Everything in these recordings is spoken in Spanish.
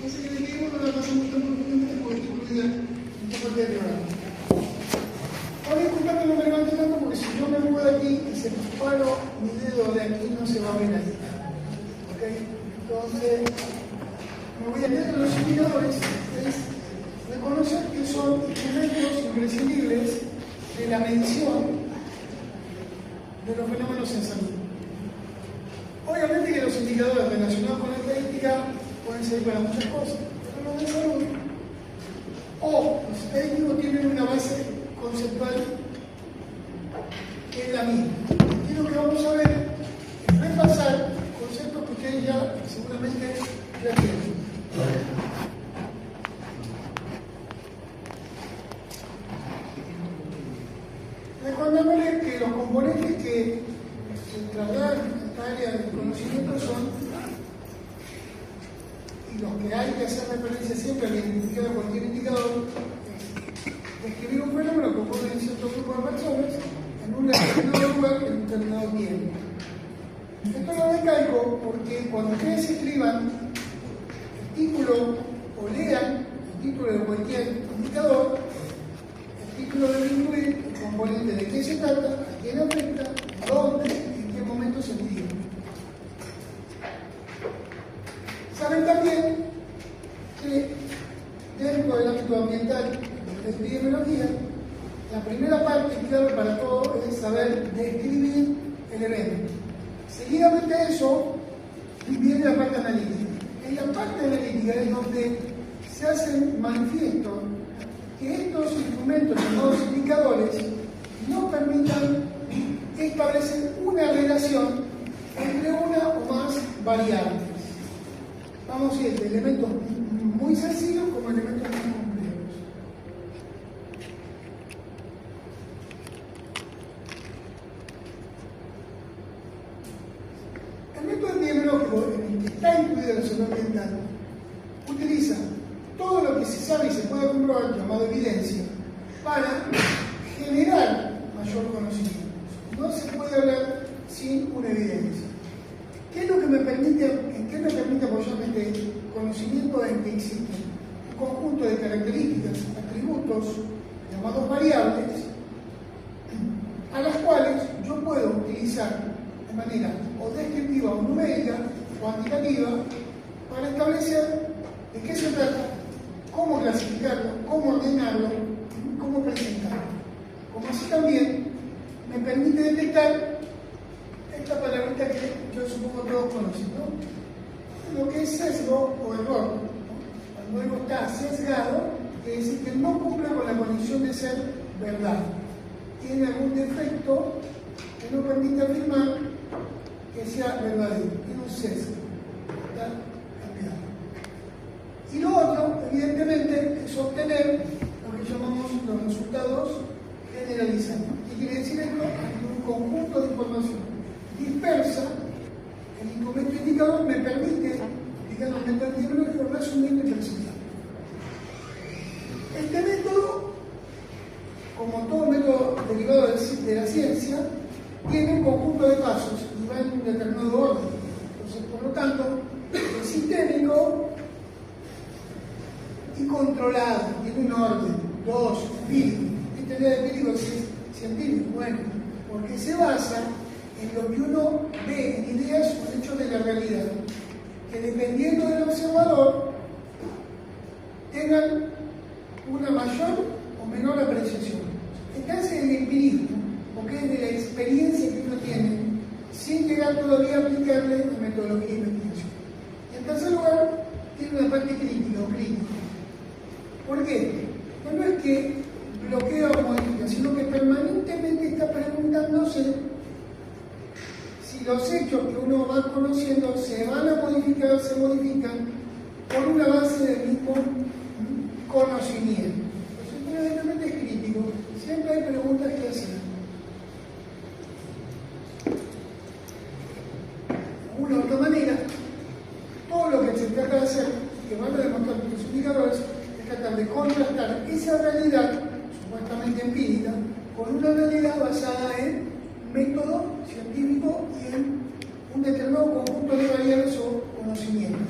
Así que le digo que la pasamos tan profundamente porque estoy incluida en esta parte del programa. Ahora disculpad que no me levante tanto porque si yo me muevo de aquí y se me paro mi dedo de aquí no se va a ver ahí. ¿Ok? Entonces, me voy a leer de los indicadores, es reconocer que son instrumentos imprescindibles de la medición de los fenómenos en salud. Obviamente que los indicadores relacionados con la estadística pueden servir para muchas cosas, pero los de salud o los estadísticos tienen una base conceptual que es la misma. Y lo que vamos a ver es repasar conceptos que ustedes ya seguramente ya tienen. Recordándole que los componentes que se trasladan a esta área del conocimiento son, y los que hay que hacer referencia siempre al identificar cualquier indicador, describir un fenómeno que ocurre en cierto grupo de personas en un determinado lugar en un determinado tiempo. Esto lo recalco porque cuando ustedes escriban el título o lean el título de cualquier indicador, el título debe incluir el componente de qué se trata, a quién afecta, dónde y en qué momento se midió. Saben también que dentro del ámbito ambiental de la epidemiología, la primera parte clave para todo es saber describir el evento. Seguidamente a eso viene la parte analítica. En la parte analítica es donde se hacen manifiesto que estos instrumentos llamados indicadores no permitan establecer una relación entre una o más variables. Vamos a ir de elementos muy sencillos como elementos muy complejos. El método epidemiológico en el que está incluida la salud ambiental utiliza todo lo que se sabe y se puede comprobar, llamado evidencia, para generar mayor conocimiento. No se puede hablar sin una evidencia. ¿Qué es lo que me permite, en qué me permite apoyarme este conocimiento en que existe un conjunto de características, atributos, llamados variables, a las cuales yo puedo utilizar de manera o descriptiva o numérica, cuantitativa, para establecer de qué se trata, cómo clasificarlo, cómo ordenarlo, cómo presentarlo. Como así también me permite detectar esta palabrita que yo supongo todos conocen, ¿no? Lo que es sesgo o error, ¿no? Cuando algo está sesgado, quiere decir que no cumple con la condición de ser verdad. Tiene algún defecto que no permite afirmar que sea verdadero. Tiene un sesgo. ¿Está? Y lo otro, evidentemente, es obtener lo que llamamos los resultados generalizados. ¿Qué quiere decir esto? Ante un conjunto de información dispersa, el instrumento indicador me permite, digamos, el método epidemiológico, resumirlo y presentarlo. Este método, como todo método derivado de la ciencia, tiene un conjunto de pasos y va en un determinado orden. Entonces, por lo tanto, es sistémico y controlado, tiene un orden. 2, empírico. Esta idea de empírico es científico, bueno, porque se basa en lo que uno ve en ideas o hechos de la realidad, que dependiendo del observador tengan una mayor o menor apreciación. Este es el empirismo, porque es de la experiencia que uno tiene, sin llegar todavía a aplicarle la metodología de investigación. En tercer lugar, tiene una parte crítica o crítica. ¿Por qué? No es que bloquea o modifica, sino que permanentemente está preguntándose si los hechos que uno va conociendo se van a modificar, se modifican por una base del mismo conocimiento. Entonces, evidentemente es crítico, siempre hay preguntas que hacer. De una u otra manera, todo lo que se trata de hacer, que van a demostrar los indicadores, es tratar de contrastar esa realidad, supuestamente empírica, con una realidad basada en método científico y en un determinado conjunto de variables o conocimientos.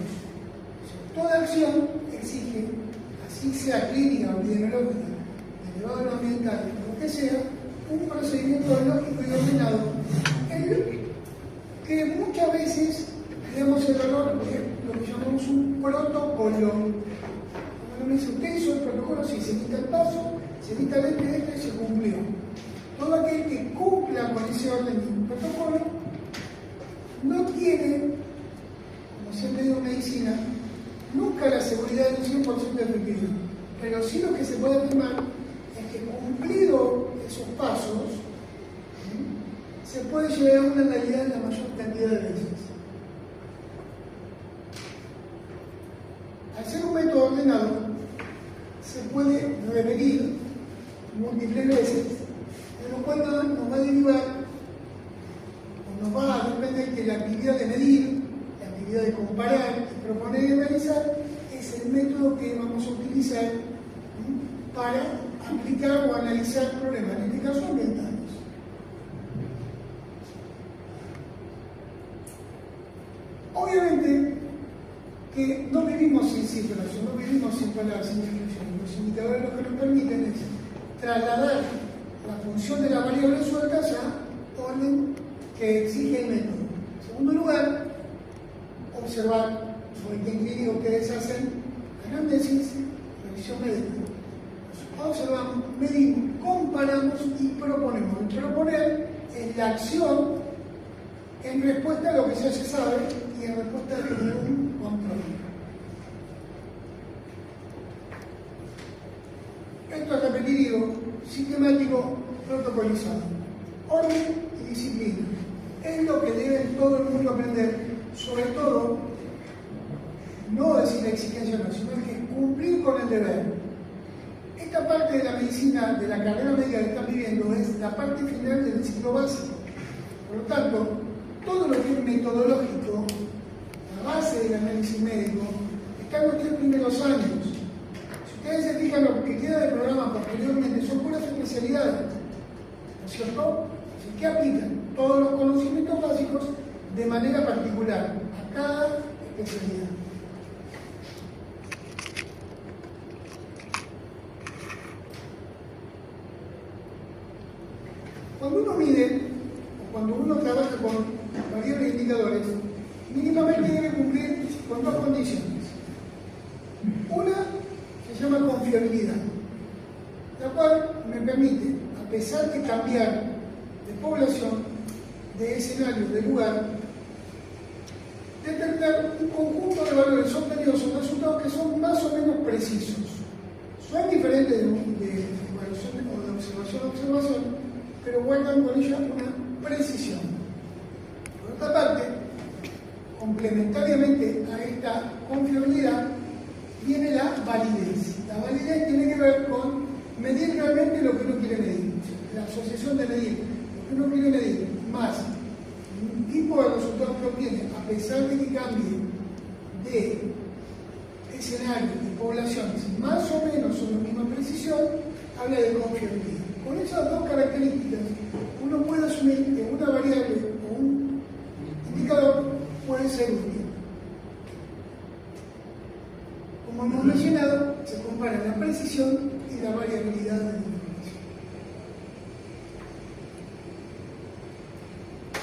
toda acción exige, así sea clínica o epidemiológica, derivado de lo ambiental, lo que sea, un procedimiento lógico y ordenado, que muchas veces tenemos el error de lo que llamamos un protocolo. Cuando me dice, ¿usted hizo el protocolo? Sí, se quita el paso, se quita el y se cumplió. Todo aquel que cumpla con ese orden y protocolo no tiene, como siempre digo en medicina, nunca la seguridad del 100% de efectividad. Pero sí lo que se puede afirmar es que cumplido esos pasos, se puede llegar a una realidad en la mayor cantidad de veces. Al ser un método ordenado, se puede repetir múltiples veces, de lo cual nos va a derivar, o nos va a depender que la actividad de medir, la actividad de comparar, y proponer y analizar, es el método que vamos a utilizar para aplicar o analizar problemas, en este caso ambientales. Obviamente que no vivimos sin cifras, no vivimos sin palabras, sin descripciones. Los indicadores lo que nos permiten es trasladar la función de la variable suelta a orden que exige el método. En segundo lugar, observar, sobre qué clínico ustedes hacen anamnesis, revisión médica. Observamos, medimos, comparamos y proponemos. El proponer es la acción en respuesta a lo que ya se sabe y en respuesta a un control. Esto es repetitivo, sistemático, protocolizado. Orden y disciplina. Es lo que debe todo el mundo aprender, sobre todo, no decir la exigencia no, sino que cumplir con el deber. Esta parte de la medicina, de la carrera médica que están viviendo, es la parte final del ciclo básico. Por lo tanto, todo lo que es metodológico, la base del análisis médico, está en los 3 primeros años. Si ustedes se fijan, lo que queda del programa posteriormente son puras especialidades, ¿no es cierto? Así que aplican todos los conocimientos básicos de manera particular a cada especialidad. Cuando uno mide, o cuando uno trabaja con variables e indicadores, mínimamente debe cumplir con 2 condiciones. Una se llama confiabilidad, la cual me permite, a pesar de cambiar de población, de escenario, de lugar, detectar un conjunto de valores obtenidos o resultados que son más o menos precisos. Son diferentes de evaluación o de observación a observación, pero guardan con ella una precisión. Por otra parte, complementariamente a esta confiabilidad, viene la validez. La validez tiene que ver con medir realmente lo que uno quiere medir. La asociación de medir lo que uno quiere medir, más un tipo de resultados que obtiene, a pesar de que cambie de escenario y poblaciones, más o menos con la misma precisión, habla de confiabilidad. Con esas 2 características, uno puede asumir que una variable o un indicador puede ser útil. Como hemos mencionado, se compara la precisión y la variabilidad de la información.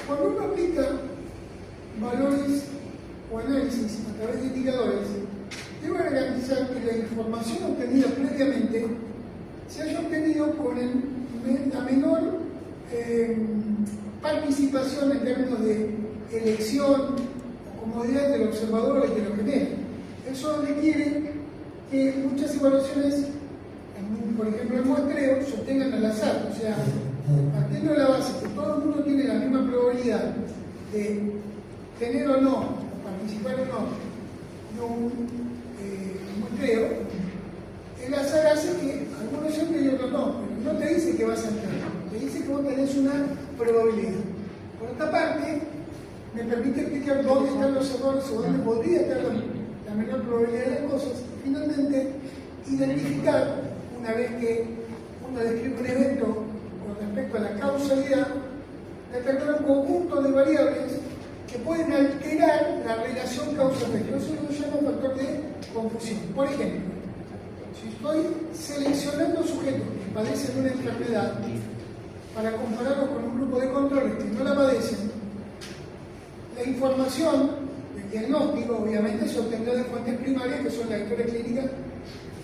Cuando uno aplica valores o análisis a través de indicadores, debe garantizar que la información obtenida previamente se haya obtenido con la menor participación en términos de elección o comodidad del observador y de lo que ve. Eso requiere que muchas evaluaciones, por ejemplo el muestreo, se obtengan al azar, o sea, partiendo de la base que todo el mundo tiene la misma probabilidad de tener o no, o participar o no, de un muestreo, el azar hace que algunos entren y otros no, pero no te dice que vas a entrar, te dice que vos tenés una probabilidad. Por otra parte, me permite explicar dónde están los errores o dónde podría estar la menor probabilidad de las cosas, y finalmente identificar, una vez que uno describe un evento con respecto a la causalidad, detectar un conjunto de variables que pueden alterar la relación causa-efecto. Eso lo llama factor de confusión. Por ejemplo, si estoy seleccionando sujetos que padecen una enfermedad para compararlos con un grupo de controles que no la padecen, la información del diagnóstico obviamente se obtendrá de fuentes primarias que son la historia clínica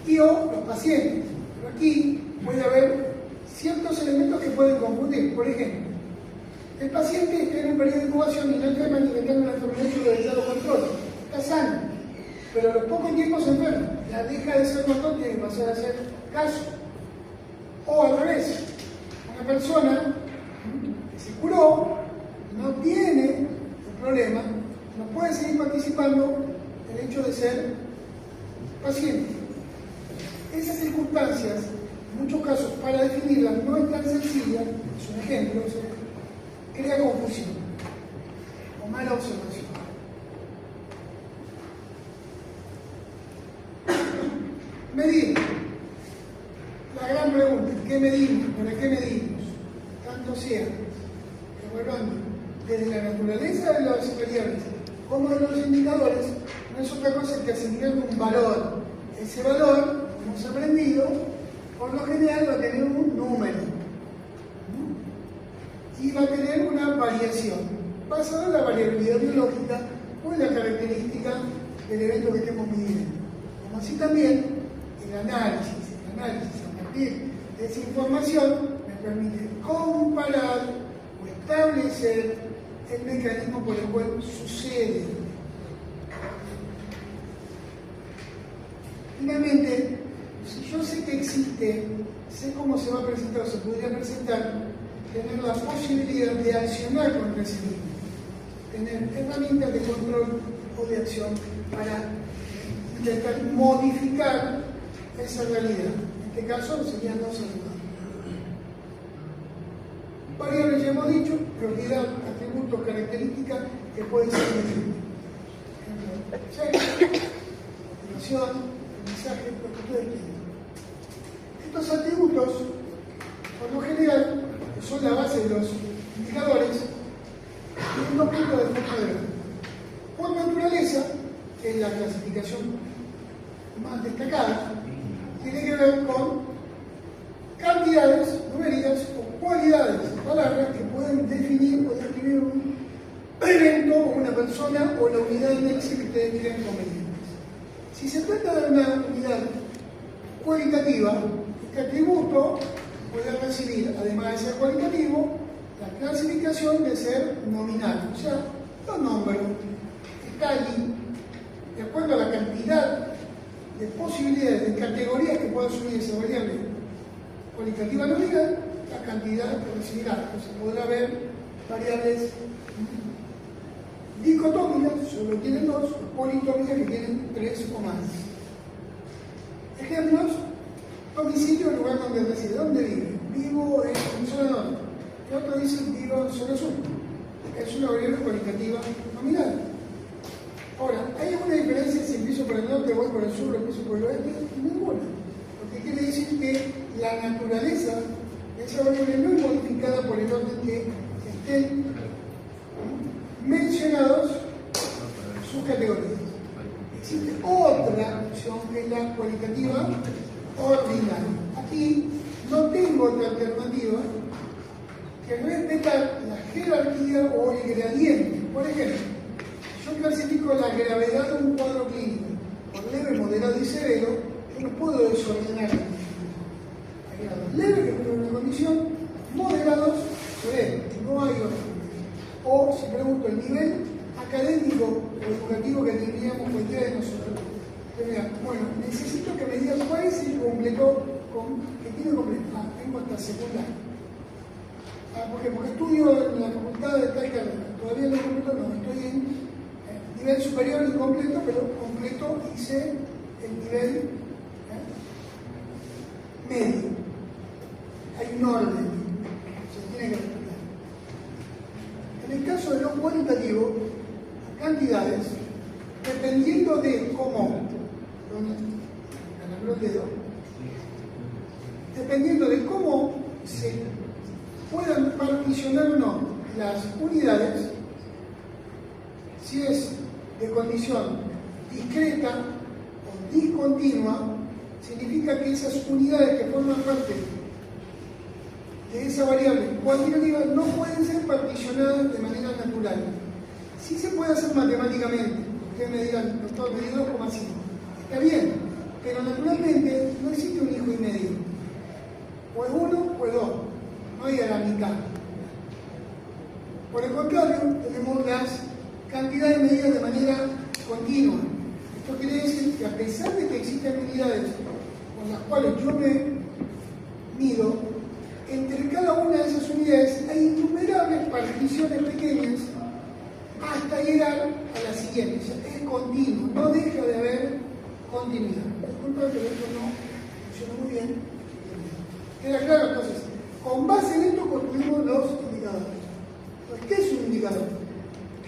y o los pacientes. Pero aquí puede haber ciertos elementos que pueden confundir. Por ejemplo, el paciente está en un periodo de incubación y no está manifestando una enfermedad que de lo control. Está sano, pero a los pocos tiempos se enferma. Ya deja de ser control, tiene que pasar a ser caso. O al revés, una persona que se curó, no tiene el problema, no puede seguir participando el hecho de ser paciente. Esas circunstancias, en muchos casos, para definirlas no es tan sencilla, es un ejemplo, crea confusión o mala observación. Medir. La gran pregunta, ¿qué medimos? ¿Para qué medimos? Tanto sea, evaluando desde la naturaleza de las variables como de los indicadores, no es otra cosa que asignarle un valor. Ese valor, como hemos aprendido, por lo general va a tener un número y va a tener una variación basada en la variabilidad biológica o en la característica del evento que estemos midiendo. Como así también el análisis a partir de esa información me permite comparar o establecer el mecanismo por el cual sucede. Finalmente, si yo sé que existe, sé cómo se va a presentar o se podría presentar, tener la posibilidad de accionar contra ese mismo, tener herramientas de control o de acción para intentar modificar esa realidad. En este caso serían dos saludables. Variables ya hemos dicho, propiedad, atributos, características que pueden ser definidos. Información, mensaje, lo que ustedes quieran. Estos atributos, por lo general, que son la base de los indicadores, tienen dos puntos de forma de ver. Por naturaleza, que es la clasificación más destacada, tiene que ver con cantidades numéricas o cualidades, palabras que pueden definir o describir un evento, una persona o la unidad de análisis que ustedes quieran convenientes. Si se trata de una unidad cualitativa, este atributo puede recibir, además de ser cualitativo, la clasificación de ser nominal. O sea, lo nombro, está allí, de acuerdo a la cantidad de posibilidades, de categorías que pueda asumir esa variable cualitativa nominal, la cantidad que recibirá. Entonces podrá haber variables dicotómicas, solo tienen dos, politómicas que tienen tres o más. Ejemplos: domicilio, el lugar donde reside, ¿dónde vive? Vivo en zona norte. El otro dice vivo en zona sur. Es una variable cualitativa nominal. Ahora, ¿hay alguna diferencia si empiezo por el norte, voy por el sur, empiezo por el oeste? Ninguna. Lo que quiere decir que la naturaleza de esa variable no es modificada por el orden que estén mencionados sus categorías. Existe otra opción que es la cualitativa ordinal. Aquí no tengo otra alternativa que respetar la jerarquía o el gradiente. Por ejemplo, yo clasifico la gravedad de un cuadro clínico por leve, moderado y severo. Yo no puedo desordenar. Hay grados leves, que es una condición, moderados, severos. No hay otra. O si pregunto el nivel académico o educativo que tendríamos cualquiera de nosotros. Bueno, necesito que me digas cuál es el completo, que tiene completo. Tengo hasta secundaria. ¿Por qué? Porque estudio en la facultad de tal carrera. Todavía no completo, no. Estoy en nivel superior y completo, pero completo hice el nivel medio. Hay un orden. Se tiene que respetar. En el caso de lo cualitativo, cantidades, dependiendo de cómo, dependiendo de cómo se puedan particionar o no las unidades, Si es de condición discreta o discontinua, significa que esas unidades que forman parte de esa variable cuantitativa no pueden ser particionadas de manera natural. Sí se puede hacer matemáticamente. Ustedes me dirán, doctor, me dio 2,5. Está bien, pero naturalmente no existe un hijo y medio. O es 1 o es 2. No hay a la mitad. Por el contrario, tenemos las cantidades medidas de manera continua. Esto quiere decir que a pesar de que existen unidades con las cuales yo me mido, entre cada una de esas unidades hay innumerables particiones pequeñas hasta llegar a la siguiente. O sea, es continuo, no deja de haber continuidad. Disculpa, pero esto no funciona muy bien. ¿Queda claro? Entonces, con base en esto construimos los indicadores. Entonces, ¿qué es un indicador?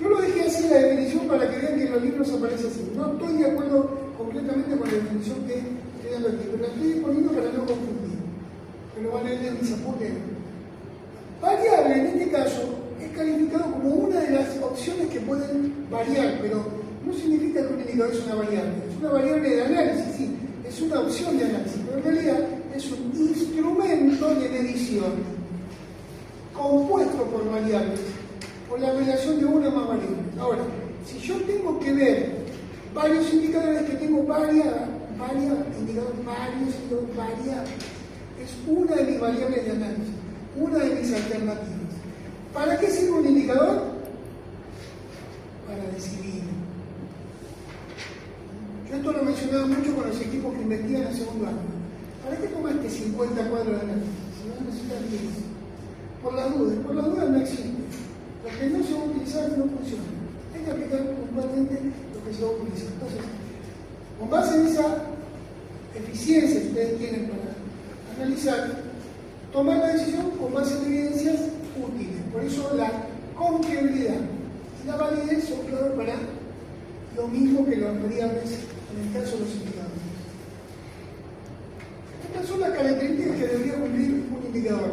Yo lo dejé así la definición para que vean que en los libros aparece así. No estoy de acuerdo completamente con la definición que estoy dando aquí, pero la estoy poniendo para no confundir. Pero van a leer en mis apuntes. Variable, en este caso, es calificado como una de las opciones que pueden variar, pero no significa que un indicador es una variable. Es una variable de análisis, sí, es una opción de análisis, pero en realidad es un instrumento de medición compuesto por variables, por la relación de una más variable. Ahora, si yo tengo que ver varios indicadores que tengo varios indicadores, es una de mis variables de análisis, una de mis alternativas. ¿Para qué sirve un indicador? Para decidir. Yo esto lo mencionaba mucho con los equipos que investigan en segundo año. ¿Para qué tomaste 50 cuadros de análisis? Si no necesitas 10. Por las dudas no existe. Lo que no se va a utilizar no funciona. Hay que aplicar puntualmente lo que se va a utilizar. Entonces, con base en esa eficiencia que ustedes tienen para analizar, tomar la decisión con base en evidencias útiles. Por eso la confiabilidad y la validez son clave para lo mismo que las variables en el caso de los indicadores. Estas son las características que debería cumplir un indicador.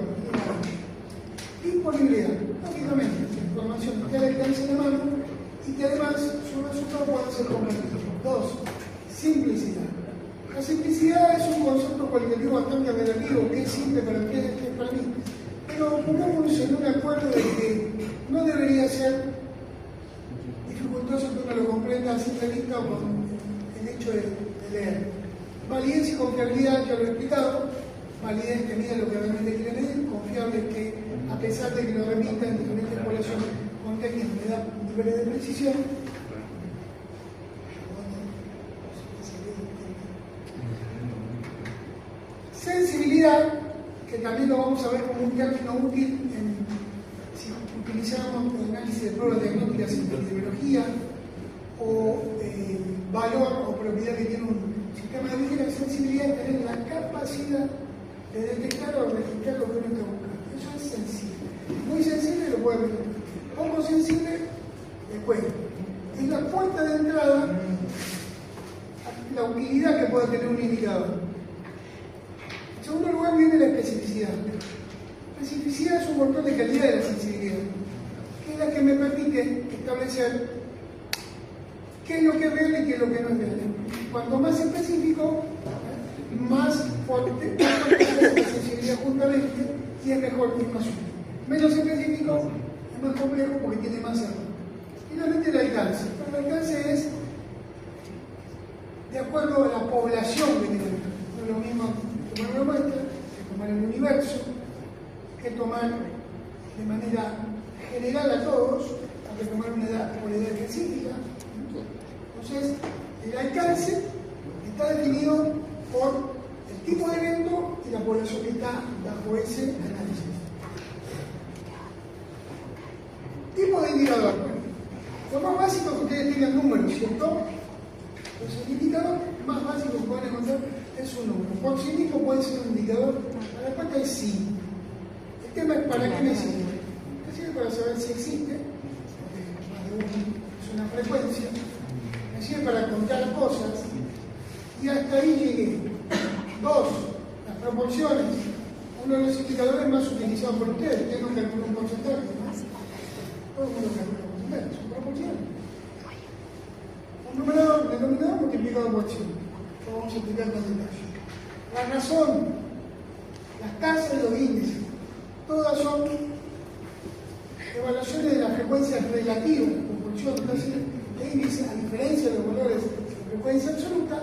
Disponibilidad, lógicamente, información que esté al alcance de la mano y que además sus resultados puedan ser compartidos. 2. Simplicidad. La simplicidad es un concepto cualitativo bastante relativo, que es simple para ustedes, que es para mí. Pero pongámonos en un acuerdo de que no debería ser dificultoso que uno lo comprenda a simple vista o con el hecho de leer. Validez y confiabilidad, ya lo he explicado. Validez que mide lo que realmente quiere medir, confiable que a pesar de que lo remita en diferentes poblaciones con técnicas que dan niveles de precisión. Sensibilidad, que también lo vamos a ver como un término útil si utilizamos el análisis de pruebas diagnósticas en epidemiología, o valor o propiedad que tiene un sistema de vigilancia. Sensibilidad es tener la capacidad de detectar o registrar lo que uno está buscando. Eso es sensible. Muy sensible lo puede ver. Poco sensible, después. Es la puerta de entrada a la utilidad que puede tener un indicador. En segundo lugar viene la especificidad. La especificidad es un control de calidad de la sensibilidad, que es la que me permite establecer qué es lo que es real y qué es lo que no es real. Cuanto más específico, más fuerte es la sensibilidad juntamente y es mejor que es más útil. Menos específico es más complejo porque tiene más error. Finalmente el alcance. El alcance es de acuerdo a la población que tiene. No es lo mismo tomar una muestra que tomar el universo, que tomar de manera general a todos, que tomar una edad específica. Entonces, el alcance está definido por el tipo de evento y la población que está bajo ese análisis. Tipo de indicador. Lo más básico es que ustedes tengan números, ¿cierto? Entonces, el indicador más básico que pueden encontrar es un número. Por sí mismo puede ser un indicador. La respuesta es sí. El tema es ¿para qué me sirve? Me sirve para saber si existe, es una frecuencia. Me sirve para contar cosas. Y hasta ahí llegué. 2. Las proporciones. Uno de los indicadores más utilizados por ustedes. Ustedes no calculan un porcentaje, ¿no? Todo el mundo calcula un porcentaje, son proporciones. numerador, denominador multiplicado por 100. Lo vamos a explicar con detalle. La razón, las tasas de los índices, todas son evaluaciones de las frecuencias relativas, proporción, entonces el índice, a diferencia de los valores de frecuencia absoluta,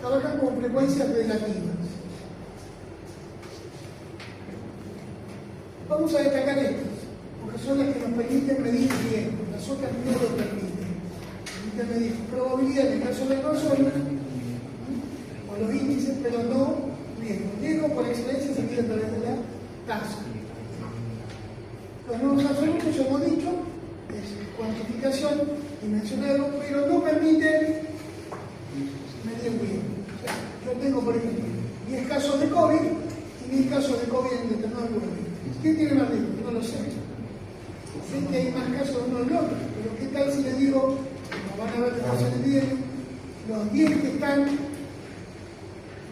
trabajan con frecuencias relativas. Vamos a destacar estas, porque son las que nos permiten medir riesgo, las otras no lo permiten. Permiten medir probabilidad en el caso de las razones, o los índices, pero no riesgo. Riesgo por excelencia se mide a través de la tasa. Los números absolutos, ya hemos dicho, es cuantificación, dimensionado, pero no permiten medir riesgo. O sea, yo tengo, por ejemplo, 10 casos de COVID y 1000 casos de COVID en determinado lugar. ¿Quién tiene más riesgo? No lo sé. Sé que hay más casos de uno del otro, pero ¿qué tal si les digo, como van a ver después en el video, los 10 que están en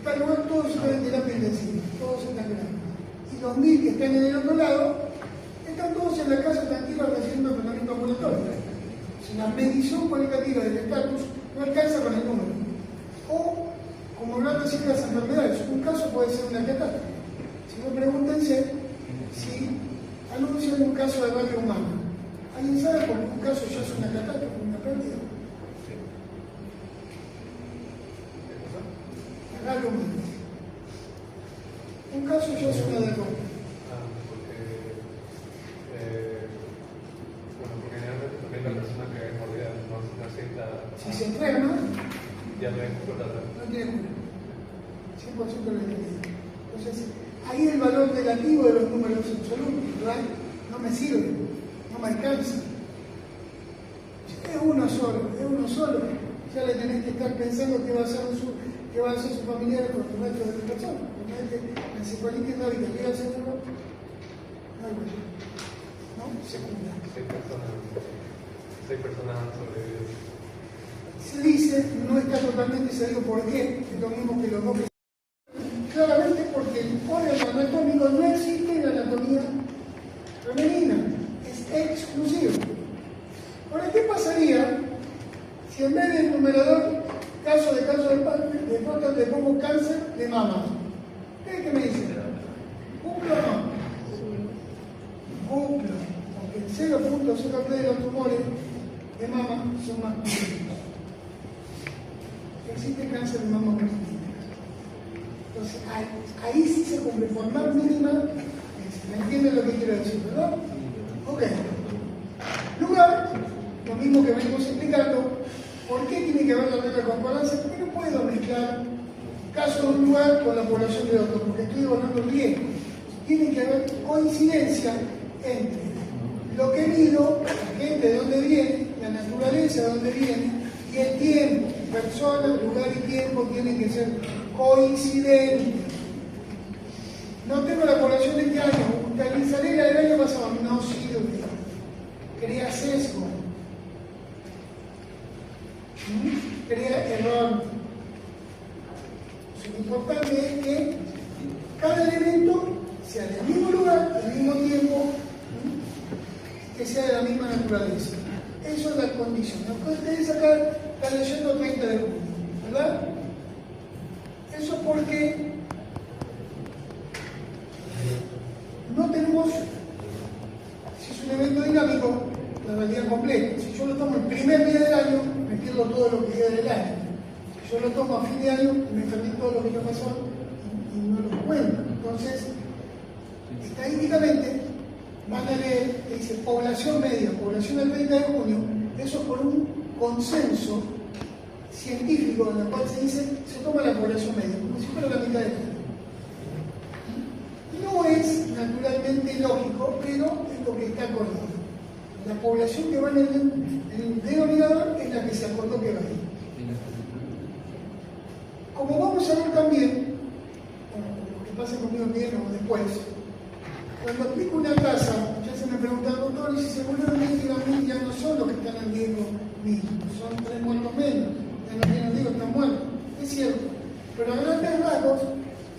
tal lugar, todos están en terapia intensiva, todos están graves. Y los 1000 que están en el otro lado, están todos en la casa tranquilos recibiendo tratamiento ambulatorio. Si la medición cualitativa del estatus no alcanza con el número. O, como hablan de ciertas enfermedades, un caso puede ser una catástrofe. Si no, pregúntense si anuncian un caso de rabia humana. ¿Alguien sabe por qué un caso ya es una catástrofe, una pérdida? La rabia humana. Un caso ya es una derrota. Porque generalmente también la persona que hay mordida no acepta. Si se enferma, ya no hay cura. no tiene cura. 100% de la realidad. Entonces, ahí el valor relativo de los números absolutos, ¿verdad? No me sirve, no me alcanza. Es uno solo. Ya le tenés que estar pensando qué va a hacer su familiar con el resto de las personas. La encefalitis rábica, ¿qué va a hacer uno? No hay cuestión. ¿No? Segunda. 6 personas han sobrevivido. Se dice, no está totalmente sabido por qué, es lo mismo que los dos. Claramente porque el órgano anatómico no existe en la anatomía femenina, es exclusivo. Ahora, ¿qué pasaría si en vez del numerador, caso de pronto le pongo cáncer de mama? ¿Qué me dice? ¿Cumplo o no? Cumplo, porque el 0.03 de los tumores de mama son más comunes. Existe cáncer de mama multiple. Entonces, ahí sí se cumple, formar mínima, ¿me entienden lo que quiero decir, verdad? Ok. Lugar, lo mismo que venimos explicando, ¿por qué tiene que haber la regla de concordancia? Porque no puedo mezclar caso de un lugar con la población de otro, porque estoy evaluando el riesgo. Tiene que haber coincidencia entre lo que mido, la gente de dónde viene, la naturaleza de dónde viene, y el tiempo. Persona, lugar y tiempo tienen que ser coincidentes. No tengo la población de este año, utilizaré la del año pasado, no sirve. Crea sesgo. Crea error. Lo importante es que cada elemento sea del mismo lugar, del mismo tiempo, que sea de la misma naturaleza. Eso es la condición. Ustedes acá están leyendo 30 de junio, ¿verdad? Eso es porque no tenemos, si es un evento dinámico, la realidad completa. Si yo lo tomo el primer día del año, me pierdo todo lo que queda del año. Si yo lo tomo a fin de año, me perdí todo lo que ya pasó y no lo cuento. Entonces, estadísticamente, van a leer que dice población media, población del 30 de junio, eso por un consenso científico en el cual se dice, se toma la población media, como si fuera la mitad del año. No es naturalmente lógico, pero es lo que está acordado. La población que va en el denominador es la que se acordó que va ahí. Como vamos a ver también, lo que pasa conmigo bien o después, cuando aplico una tasa, ya se me preguntan, doctor, y si se murieron 1000 ya no son los que están en riesgo mismo, son 3 muertos menos, ya no tienen riesgo, están muertos. Es cierto, pero a grandes rasgos,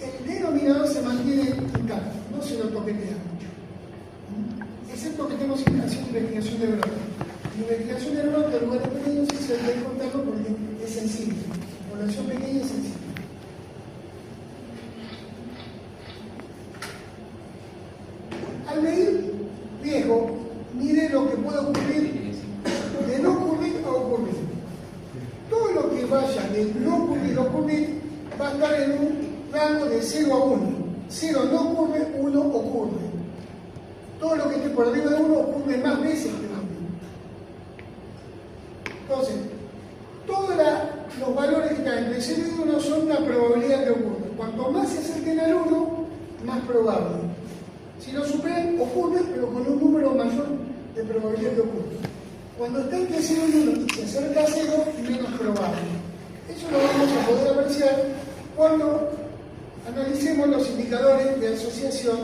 el denominador se mantiene intacto, no se lo toquetea mucho. Excepto que estemos haciendo investigación de verdad. Mi investigación de error de lugares pequeños es el de contarlo porque es sencillo. Población pequeña es sencilla. Al medir riesgo, mide lo que puede ocurrir de no ocurrir a ocurrir. Todo lo que vaya de no ocurrir a ocurrir va a estar en un rango de 0 a 1. 0 no ocurre, 1 ocurre. Todo lo que esté por arriba de 1 ocurre más veces que 1. Entonces, todos los valores que están entre 0 y 1 son una probabilidad que ocurra. Cuanto más se acerquen al 1, más probable. Si lo superan, ocurre, pero con un número mayor de probabilidad que ocurra. Cuando está entre 0 y 1 y se acerca a 0, menos probable. Eso lo vamos a poder apreciar cuando analicemos los indicadores de asociación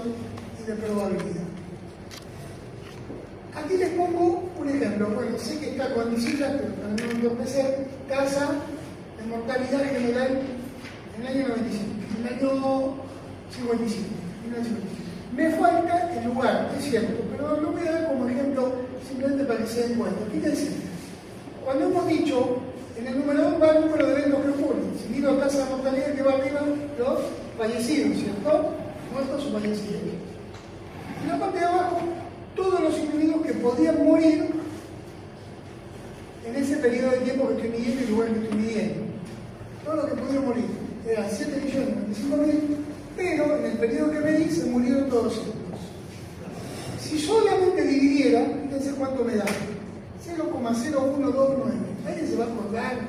y de probabilidad. Aquí les pongo un ejemplo. Bueno, sé que está con cifras, pero para no entorpecer, tasa de mortalidad general en el año 95, en el año 55. Me falta el lugar, es cierto, pero lo voy a dar como ejemplo simplemente para que se den cuenta. Fíjense, cuando hemos dicho, en el numerador va el número de eventos que ocurren. Si miro la tasa de mortalidad que va arriba, los fallecidos, ¿cierto? Muertos o fallecidos. En la parte de abajo, todos los individuos que podían morir en ese periodo de tiempo que estoy midiendo y el lugar que estoy midiendo. Todos los que podían morir. Eran 7.095.000, pero en el periodo que medí se murieron todos estos. Si solamente dividiera, fíjense cuánto me da. 0,0129. Nadie se va a acordar.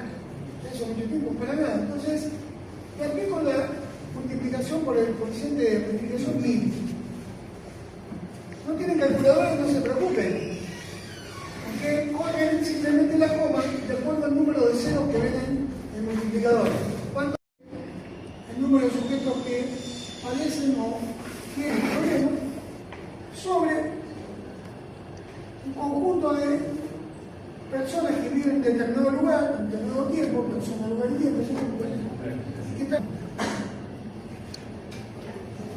Eso mucho tiempo, para nada. Entonces, le aplico la multiplicación por el coeficiente de multiplicación 1000. No tienen calculadora, no se preocupen. Porque corren simplemente la coma de acuerdo al número de ceros que ven en el multiplicador. ¿Cuánto? El número de sujetos que padecen o tienen problemas sobre un conjunto de personas que viven en determinado lugar, en determinado tiempo, persona, lugar y tiempo, y que están...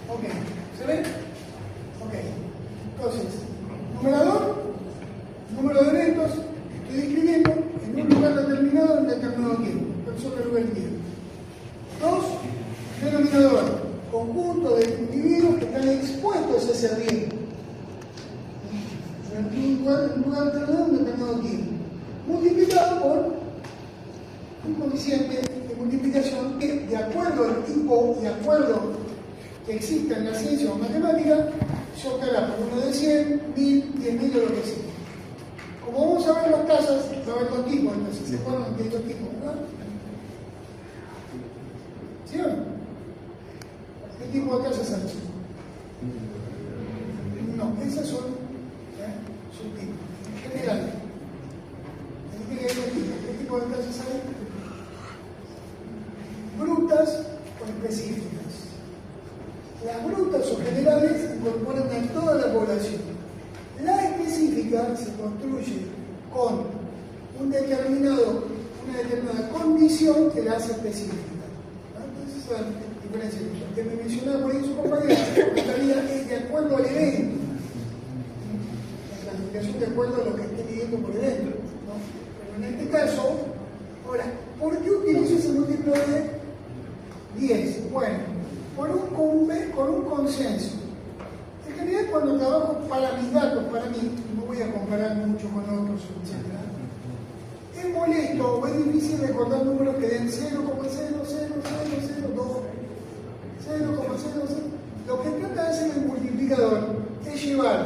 Ok, ¿se ve? Ok, entonces, numerador, número de eventos que estoy describiendo en un lugar determinado en determinado tiempo, persona, lugar y tiempo. 2, denominador, conjunto de individuos que están expuestos a ese riesgo en un lugar determinado en determinado tiempo, multiplicado por un coeficiente de multiplicación que, de acuerdo al tipo y de acuerdo que exista en la ciencia o matemática, se optará por uno de 100, 1000, 10.000 o lo que sea. Como vamos a ver las tasas, va a haber dos tipos, entonces se acuerdan que hay dos tipos, ¿verdad? ¿Sí o no? ¿Qué tipo de tasas hay? No, esas son subtipos. En general, ¿qué tipo de tasas hay? Brutas o específicas. Las brutas o generales incorporan a toda la población. La específica se construye con una determinada condición que la hace específica. Entonces, esa es la diferencia. Que me mencionaba por ahí su compañera, la es de acuerdo al evento. La clasificación de acuerdo a lo que esté midiendo por evento. ¿No? Pero en este caso, ahora, ¿por qué utilizo ese múltiplo de 10? Bueno, con un consenso. En general, cuando trabajo para mis datos, para mí, no voy a comparar mucho con otros, etc. Es molesto o es difícil recordar números que den 0,0002, 0,00. Lo que trata de hacer el multiplicador es llevar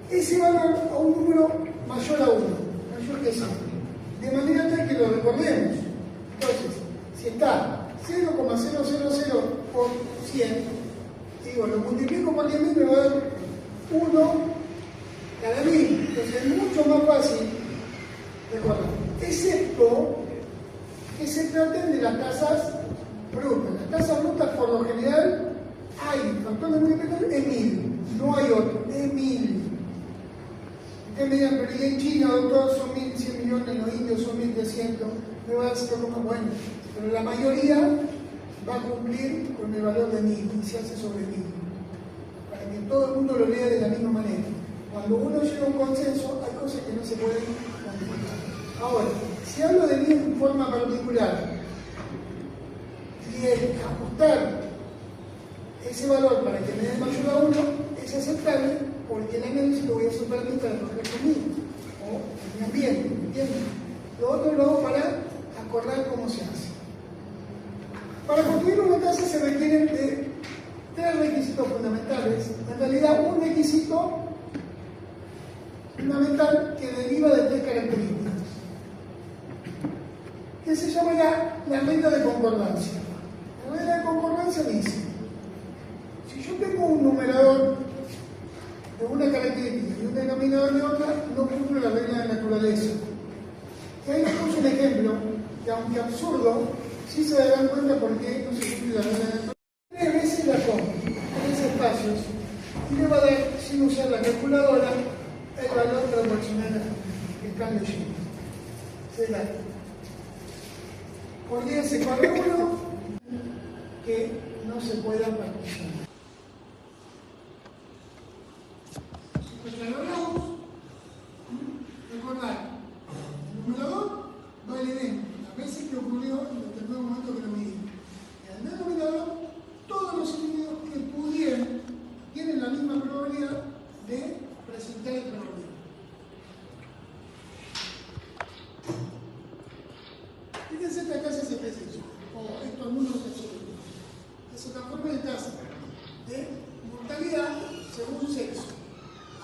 ese valor a un número mayor a 1, mayor que 100, de manera tal que lo recordemos. Entonces, si está 0,000 por 100, digo, lo multiplico por 10.000, me va a dar 1 cada 1000. Entonces es mucho más fácil recordar. Excepto que se traten de las tasas brutas. Las tasas brutas, por lo general, hay factor de multiplicación es 1000. No hay otro, es 1000. Ustedes me dirán, pero en China, doctor, son 1.100 millones, los indios son 1.300. Me va a decir como bueno, pero la mayoría va a cumplir con el valor de 1000 y se hace sobre 1000, para que todo el mundo lo lea de la misma manera. Cuando uno llega a un consenso, hay cosas que no se pueden modificar. Ahora, si hablo de mí en forma particular y el ajustar ese valor para que me dé mayor a 1 es aceptable porque el análisis lo voy a hacer para mí, para trabajar conmigo o en mi ambiente, ¿me entiendes? Lo otro lo hago para acordar cómo se hace. Para construir una casa se requieren de 3 requisitos fundamentales. En realidad, un requisito fundamental que deriva de 3 características, que se llama la regla de concordancia. La regla de concordancia dice, si yo tengo un numerador de una característica y un denominador de otra, no cumplo la regla de naturaleza. Y ahí les puse un ejemplo, que aunque absurdo, sí se darán cuenta por qué no se cumple la regla de naturaleza. 3 veces la suma, 3 espacios, y le va a dar, sin usar la calculadora, el valor proporcional al cambio Y. Será por 10 igual a 1 que no se pueda particionar. Pues ya lo hablamos. Recordar, el numerador va el evento, las veces que ocurrió en el determinado momento que lo midí. En el denominador, todos los individuos que pudieran tienen la misma probabilidad de presentar el problema. Fíjense que acá se hace preciso, o estos números absolutos. Se transforma en tasa de mortalidad según sexo.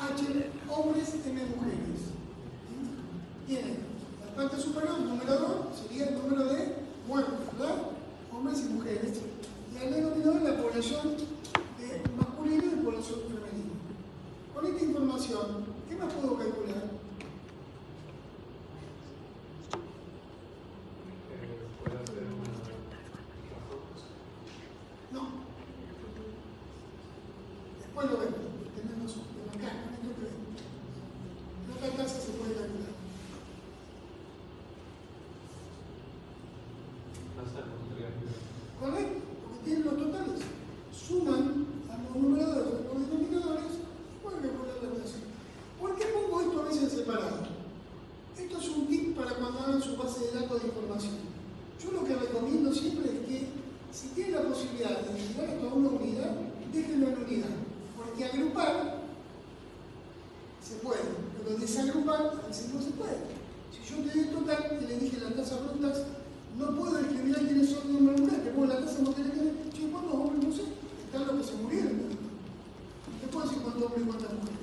H, hombres, M, mujeres. Tienen la parte superior, el numerador, sería el número de muertos, ¿verdad? Hombres y mujeres. Y al denominador la población masculina y población femenina. Con esta información, ¿qué más puedo calcular? No. Después lo vemos. Tenemos acá, esto que vemos. En otra tasa se puede calcular. ¿Correcto? Porque tienen los totales. Suman a los numeradores, a los denominadores, pueden calcular la relación. ¿Por qué pongo esto a veces en separado? Esto es un tip para cuando hagan su base de datos de información. Yo lo que recomiendo siempre es que, si tienen la posibilidad de llegar a toda una unidad, déjenlo en unidad. Porque agrupar se puede, pero desagrupar a veces no se puede. Si yo te doy el total y le dije las tasas brutas, no puedo discriminar quiénes son de número mujer, te pongo la tasa no tiene que ver, che, ¿cuántos hombres? No sé, están los que se murieron. No te puedo decir cuántos hombres y cuántas mujeres.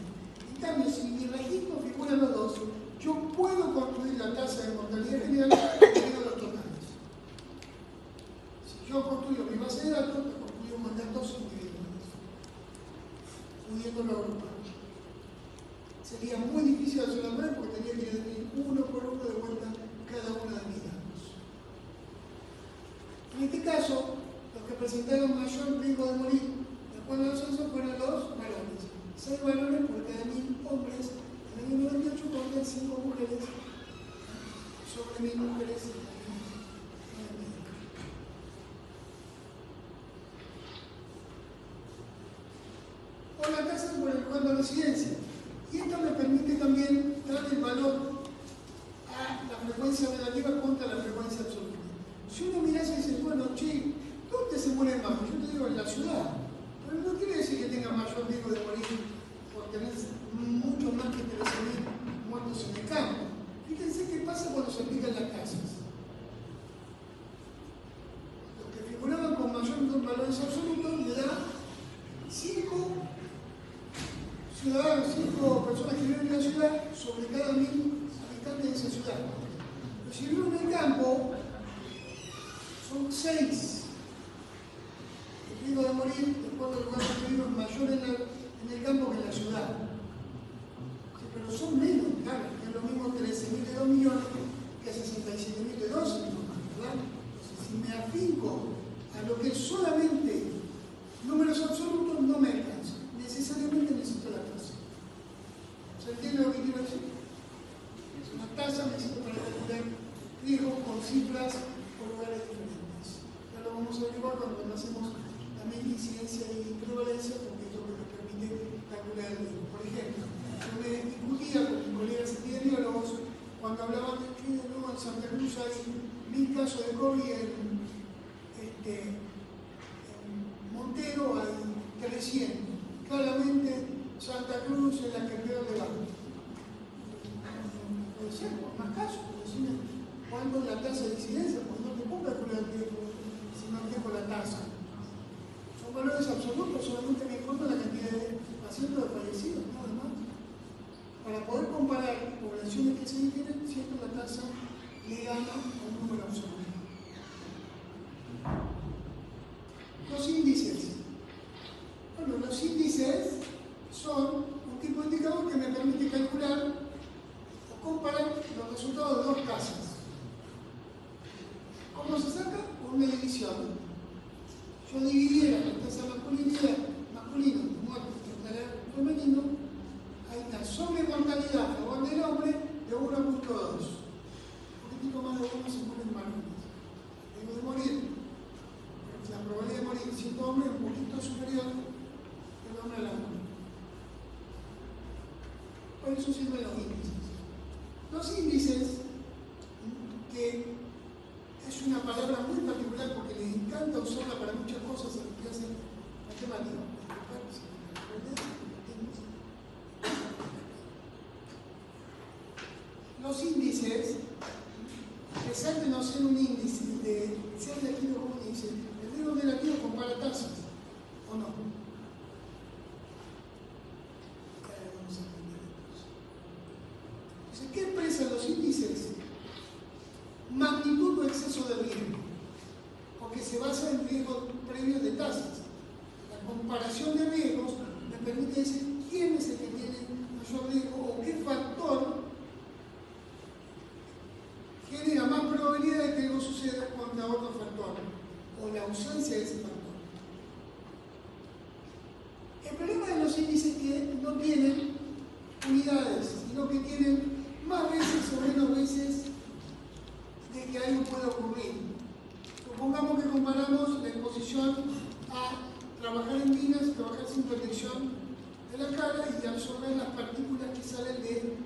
En cambio, si en mi registro figuran los dos, yo puedo construir la tasa de mortalidad general debido a los totales. Si yo construyo mi base de datos, te construyo con datos individuales, pudiéndolo agrupar. Sería muy difícil hacer la prueba porque tenía que definir uno por uno de vuelta cada una de mis datos. En este caso, los que presentaron mayor riesgo de morir después del censo fueron los varones. 6 varones por cada 1000 hombres. En el año 98 por 5 mujeres sobre 1000 mujeres. O la tasa por el cual de residencia. Y esto me permite también dar el valor a la frecuencia relativa contra la frecuencia absoluta. Si uno mira y dice, bueno, che, ¿dónde se muere más? Yo te digo, en la ciudad. Pero no quiere decir que tenga mayor riesgo de morir por tener mucho más que 13.000 muertos en el campo. Fíjense qué pasa cuando se aplican las tasas. Los que figuraban con mayor valores absolutos le da 5 ciudadanos, 5 personas que viven en la ciudad sobre cada 1000 habitantes de esa ciudad. Pero si viven en el campo, son 6. El riesgo de morir después del lugar donde vivo es mayor en el campo que en la ciudad. Pero son menos, claro, es lo mismo 13.000 de 2 millones que 67.000 de 12 millones, ¿verdad? Entonces, si me afinco a lo que es solamente números absolutos, no me alcanza. Necesariamente necesito la tasa. ¿Se entiende lo que quiero decir? Es una tasa, necesito para calcular riesgos con cifras por lugares diferentes. Ya lo vamos a averiguar cuando hacemos también incidencia y prevalencia, porque es lo que nos permite calcular el riesgo. Por ejemplo, yo me discutía con mis colegas epidemiólogos cuando hablaban de que no, en Santa Cruz hay 1000 casos de COVID, en Montero hay 300. Claramente Santa Cruz es la que peor le va. Puede ser, por más casos, pero decime cuánto es la tasa de incidencia, pues no te puedo calcular el riesgo si no tengo la tasa. Son valores absolutos, solamente me importa la cantidad de pacientes o fallecidos, nada más. Para poder comparar poblaciones que se difieren, siempre la tasa le gana a un número absoluto. Los índices. Bueno, los índices son un tipo de indicador que me permite calcular o comparar los resultados de dos tasas. ¿Cómo se saca? Con una división. Yo dividiera la tasa masculino de muerte frente al femenino, hay una sobremortalidad a favor del hombre de 1.2. Un poquitito más de 1 se mueren varones. Tengo de morir. La probabilidad de morir siendo hombre es un poquito superior que el hombre a la mujer. Por eso sirven los índices. Los índices, que es una palabra muy particular porque les encanta usarla para muchas cosas en lo que hacen matemáticas. Los índices, a pesar de no ser un índice, de ser elegido como un índice, el riesgo negativo compara tasas, ¿o no? Vamos a entender entonces, ¿qué expresan los índices? Magnitud o exceso de riesgo, porque se basa en riesgos previos de tasas. La comparación de riesgos me permite decir quién es el que tiene mayor riesgo o qué factor genera más probabilidad de que algo suceda contra otro factor, o la ausencia de ese factor. El problema de los índices es que no tienen unidades, sino que tienen más veces o menos veces de que algo puede ocurrir. Supongamos que comparamos la exposición a trabajar en minas, trabajar sin protección de la cara y absorber las partículas que salen de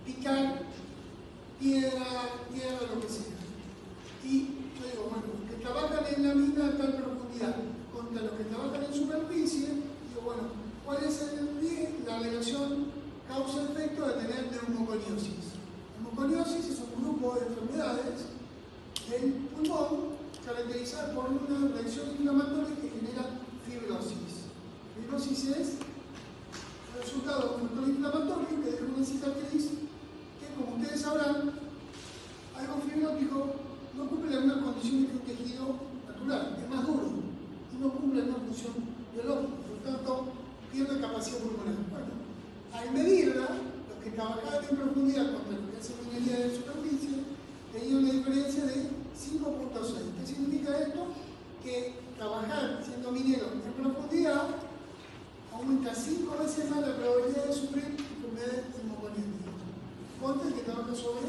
picar piedra, lo que sea. Y yo digo, bueno, los que trabajan en la mina a tal profundidad contra los que trabajan en superficie, digo, bueno, ¿cuál es la relación causa-efecto de tener neumoconiosis? Neumoconiosis es un grupo de enfermedades del pulmón caracterizadas por una reacción inflamatoria que genera fibrosis. Fibrosis es el resultado de un factor inflamatorio que deja una cicatriz que, como ustedes sabrán, algo fibrótico no cumple las mismas condiciones que un tejido natural, es más duro y no cumple la misma función biológica, por lo tanto pierde capacidad pulmonar. Bueno, al medirla, los que trabajaban en profundidad contra los que hacen minería de superficie tenían una diferencia de 5.6. ¿Qué significa esto? Que trabajar siendo minero en profundidad aumenta 5 veces más la probabilidad de sufrir enfermedades neumoconiosis contra el que trabaja sobre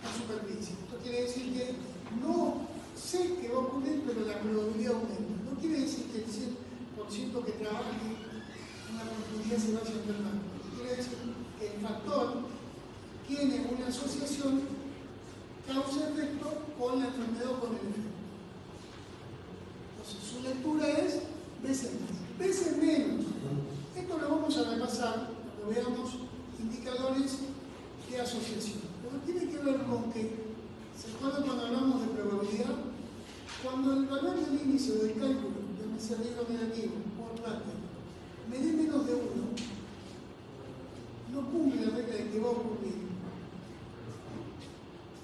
la superficie. Esto quiere decir que no sé qué va a ocurrir, pero la probabilidad aumenta. No quiere decir que el 100% que trabaje en la profundidad se vaya a enfermar. Quiere decir que el factor tiene una asociación causa-efecto con la enfermedad o con el efecto. Entonces, su lectura es veces más, veces menos. Esto lo vamos a repasar cuando veamos indicadores de asociación. Pero tiene que ver con que, ¿se acuerdan cuando hablamos de probabilidad? Cuando el valor del índice o del cálculo de riesgo negativo por ratio me dé menos de 1, no cumple la regla de que va a ocurrir.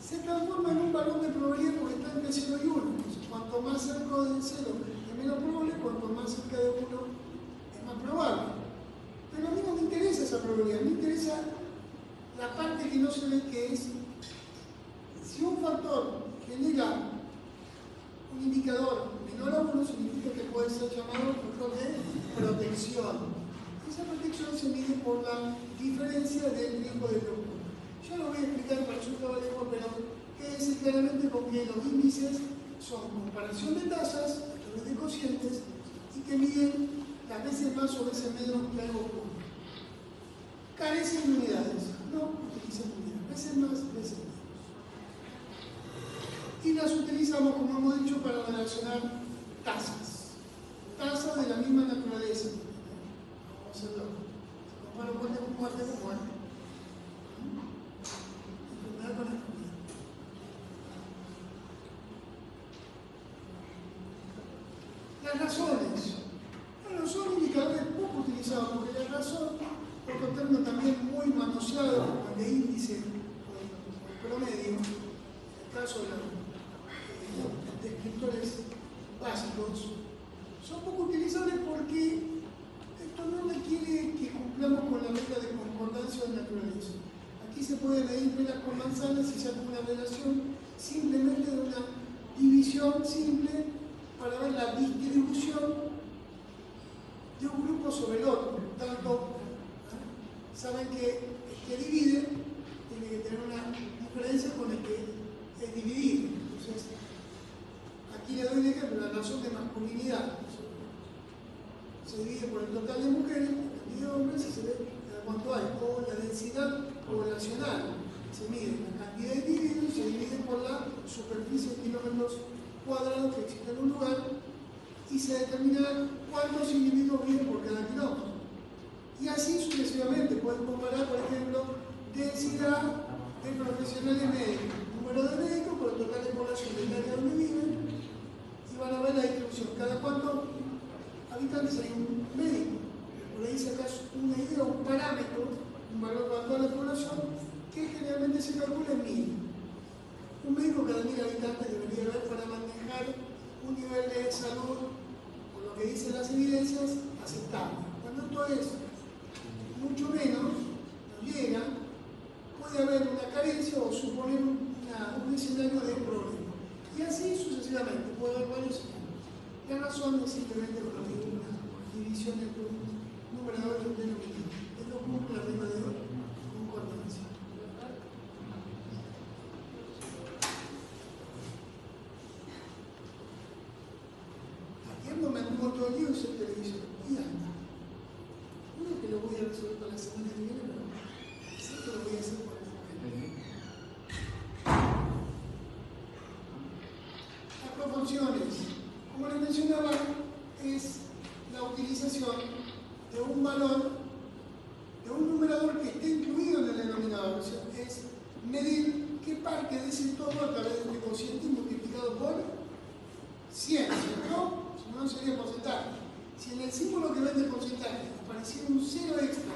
Se transforma en un valor de probabilidad porque está entre 0 y 1. Entonces, cuanto más cerca del 0 es menos probable, cuanto más cerca de 1 es más probable. Pero a mí no me interesa esa probabilidad, me interesa la parte que no se ve, que es si un factor genera un indicador menor a 1, significa que puede ser llamado factor de protección. Esa protección se mide por la diferencia del riesgo de leucemia. Yo lo voy a explicar para resultar lejos, pero quédense claramente con que los índices son comparación de tasas a través de cocientes y que miden las veces más o veces menos que algo ocurre. Carecen de unidades, no utilizan unidades, veces más, veces menos. Y las utilizamos, como hemos dicho, para relacionar tasas. Tasas de la misma naturaleza. Vamos a hacerlo. Si comparo muerte con muerte con muerte. Enfermedad con enfermedad. Las razones. Bueno, son indicadores poco utilizados porque la razón, otro término también muy manoseado, de índice o promedio, en el caso de los descriptores básicos, son poco utilizables porque esto no requiere que cumplamos con la regla de concordancia de naturaleza. Aquí se puede medir peras con manzanas y saca una relación simplemente de una división simple para ver la distribución de un grupo sobre el otro. Tanto, saben que el que divide tiene que tener una diferencia con el que es dividido. Entonces, aquí le doy un ejemplo, la razón de masculinidad. Se divide por el total de mujeres, la cantidad de hombres, y se ve cuánto hay. O la densidad poblacional. Se mide la cantidad de individuos y se divide por la superficie de kilómetros cuadrados que existe en un lugar y se determina cuántos individuos viven por cada kilómetro. Y así sucesivamente. Pueden comparar, por ejemplo, densidad de profesionales médicos, número de médicos por el total de población del área donde viven, y van a ver la distribución. Cada cuántos habitantes hay un médico. Por ahí sacas una idea, un parámetro, un valor para toda la población, que generalmente se calcula en 1000. Un médico cada 1000 habitantes debería haber para manejar un nivel de salud, por lo que dicen las evidencias, aceptable. Cuando esto es mucho menos, no llega, puede haber una carencia o suponer un escenario de problema. Y así sucesivamente, puede haber varios escenarios. La razón es simplemente una división entre un numerador y un denominador. Es lo que la regla de concordancia. Me anduvo todo el día usé el televisor y anda. Uno que lo voy a resolver para la semana que viene, pero sé que lo voy a hacer por el Las proporciones, como les mencionaba, es la utilización de un valor, de un numerador que esté incluido en el denominador. O sea, es medir qué parte de ese todo a través de un cociente multiplicado por 100, ¿cierto? No sería porcentaje. Si en el símbolo que vende porcentaje apareciera un 0 extra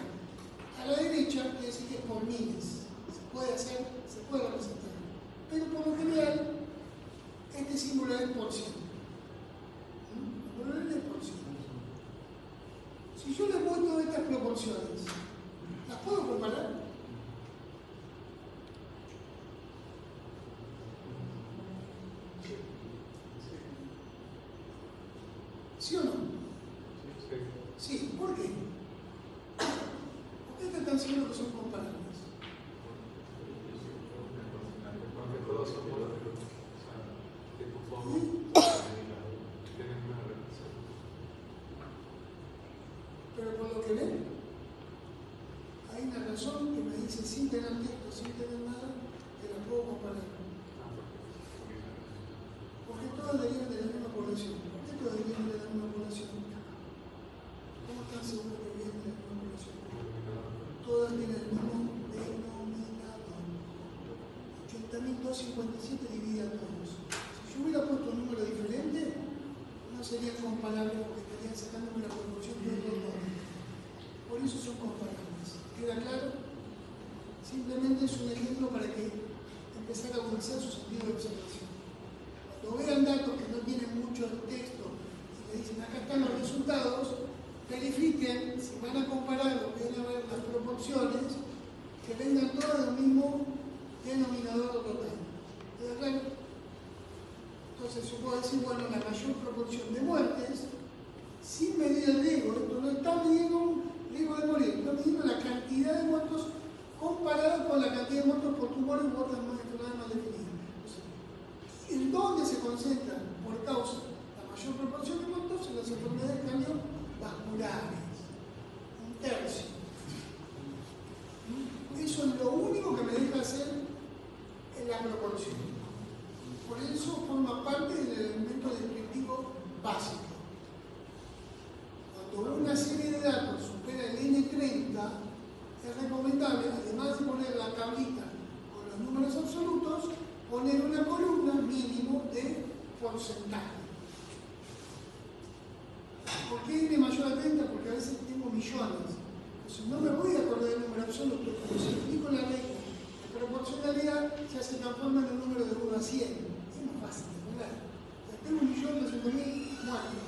a la derecha, quiere decir que es por miles. Se puede hacer, se puede representar. Pero por lo general, este símbolo es por ciento. Por lo general es por ciento. Si yo les muestro estas proporciones, ¿las puedo comparar? ¿Sí o no? Sí. ¿Por qué? ¿Por qué están tan seguros que son comparables? Porque todos son tienen una relación. Pero por lo que ven, hay una razón que me dice sin tener texto, sin tener nada, que la puedo comparar. Porque todas derivan de la misma población. ¿Por qué todas derivan de la misma población? ¿Cómo están seguros que vienen de la misma población? Todas tienen el mismo denominador. 80.257 divide a todos. Si yo hubiera puesto un número diferente, no serían comparables porque estarían sacando una proporción de otros nombres. Por eso son comparables. ¿Queda claro? Simplemente es un ejemplo para que empezar a agudizar su sentido de observación. Cuando vean datos que no tienen mucho texto y le dicen acá están los resultados, verifiquen si van a comparar o van a ver las proporciones que vengan todas del mismo denominador total. ¿Queda claro? Entonces yo puedo decir, bueno, la mayor proporción de muertes, sin medir el riesgo, esto no está midiendo un riesgo de morir, está midiendo la cantidad de muertos comparado con la cantidad de muertos por tumores u otras enfermedades más definidas. O sea, el ¿En dónde se concentra por causa la mayor proporción de puntos? En las enfermedades cardiovasculares. Un tercio. Eso es lo único que me deja hacer en la proporción. Por eso forma parte del elemento descriptivo básico. Cuando una serie de datos supera el N30, es recomendable, además de poner la tablita con los números absolutos, poner una columna mínimo de porcentaje. ¿Por qué N mayor a 30? Porque a veces tengo millones. Entonces no me voy a acordar del número absoluto, pero si aplico la regla de proporcionalidad, ya se transforma en un número de 1 a 100. Es más fácil de acordar. Tengo 1.200.000 muertos.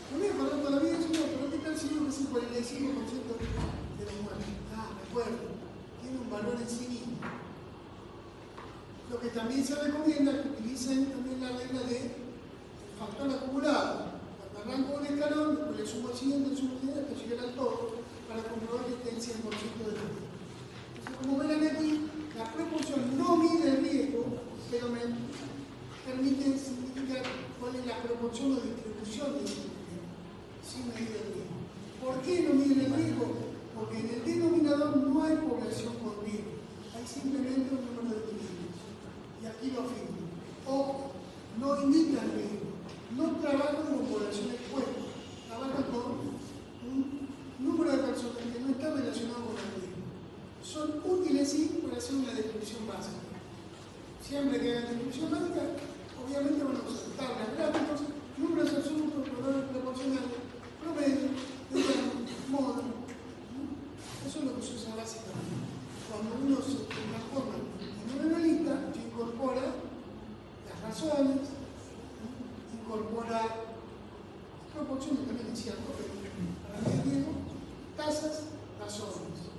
No voy a acordar todavía eso, pero ¿qué tal si digo que es el 45% de los muertos? Ah, me acuerdo. Tiene un valor en sí mismo. Lo que también se recomienda es que utilicen también la regla del factor acumulado. Cuando arranco un escalón, después le sumo al siguiente, hasta llegar al todo, para comprobar que esté el 100% de los riesgos. Entonces, como verán aquí, la proporción no mide el riesgo, pero me permite significar cuál es la proporción o distribución de ese riesgo, sin medir el riesgo. ¿Por qué no mide el riesgo? Porque en el denominador no hay población con riesgo, hay simplemente un número de individuos. Y aquí lo afirmo. Ojo, no indican riesgo, no trabajan con población expuesta, trabajan con un número de personas que no está relacionado con el riesgo. Son útiles sí para hacer una descripción básica. Siempre que hagan descripción básica, obviamente van a usar tablas, gráficos, números absolutos, valores proporcionales, promedio, modo. Eso es lo que se usa básicamente. Cuando uno se transforma en un analista, se incorpora las razones, incorpora proporciones también es cierto, pero para mí es riesgo, tasas, razones,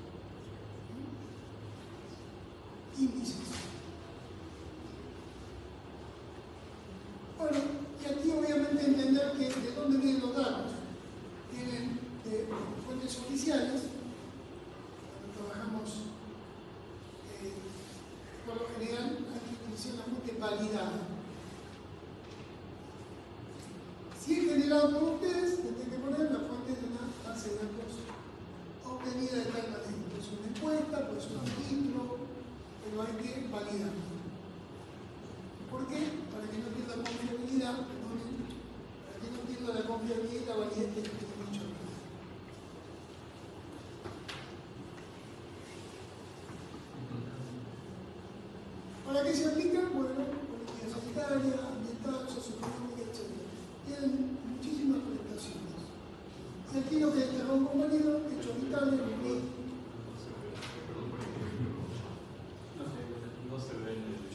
índices. Bueno, y aquí obviamente entender que de dónde vienen los datos. Vienen de fuentes oficiales, cuando trabajamos por lo general hay que utilizar una fuente validada. Si es generado por ustedes, tendrán que poner la fuente de una base de datos obtenida de tal manera. Puede ser una encuesta, puede ser un registro, pero hay que validarlo. ¿Por qué? Para que no pierda confiabilidad, para que no pierda la confiabilidad y la validez que tiene mucho. ¿Para qué se aplican? Bueno, política sanitaria, ambiental, socioeconómica, etc. Tienen muchísimas prestaciones. Y aquí lo que destacó un compañero, hechos vitales, no se ve en el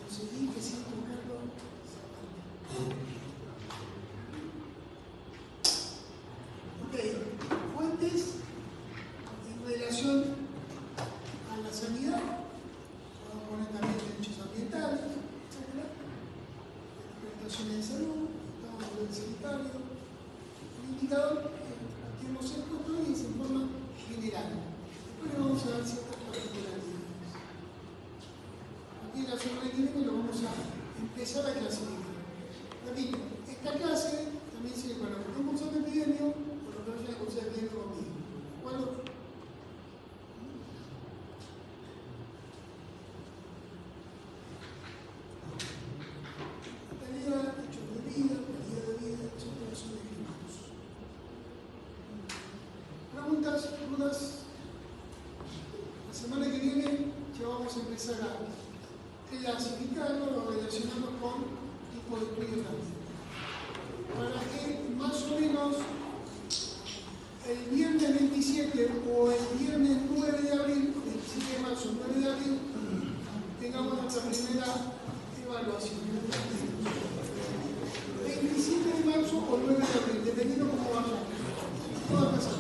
conseguí que sin tocarlo ok, fuentes en relación a la sanidad, vamos a poner también derechos ambientales, etc. Prestaciones de salud, estado de nivel sanitario, un indicador que hemos expuesto y es en forma general. Después le vamos a dar ciertas particularidades. Aquí en la semana que viene lo vamos a empezar a clasificar. Repito, esta clase también sirve para los que estén cursando epidemia o los que vayan a cursar epidemia conmigo. ¿De acuerdo? Calidad, hechos de vida, calidad de vida, etcétera, son descritos. Preguntas, dudas. La semana que viene ya vamos a empezar a clasificarlo o relacionarlo con tipo de estudio también. Para que más o menos el viernes 27 o el viernes 9 de abril, 27 de marzo, 9 de abril, tengamos nuestra primera evaluación. 27 de marzo o 9 de abril, dependiendo cómo vaya. Todas las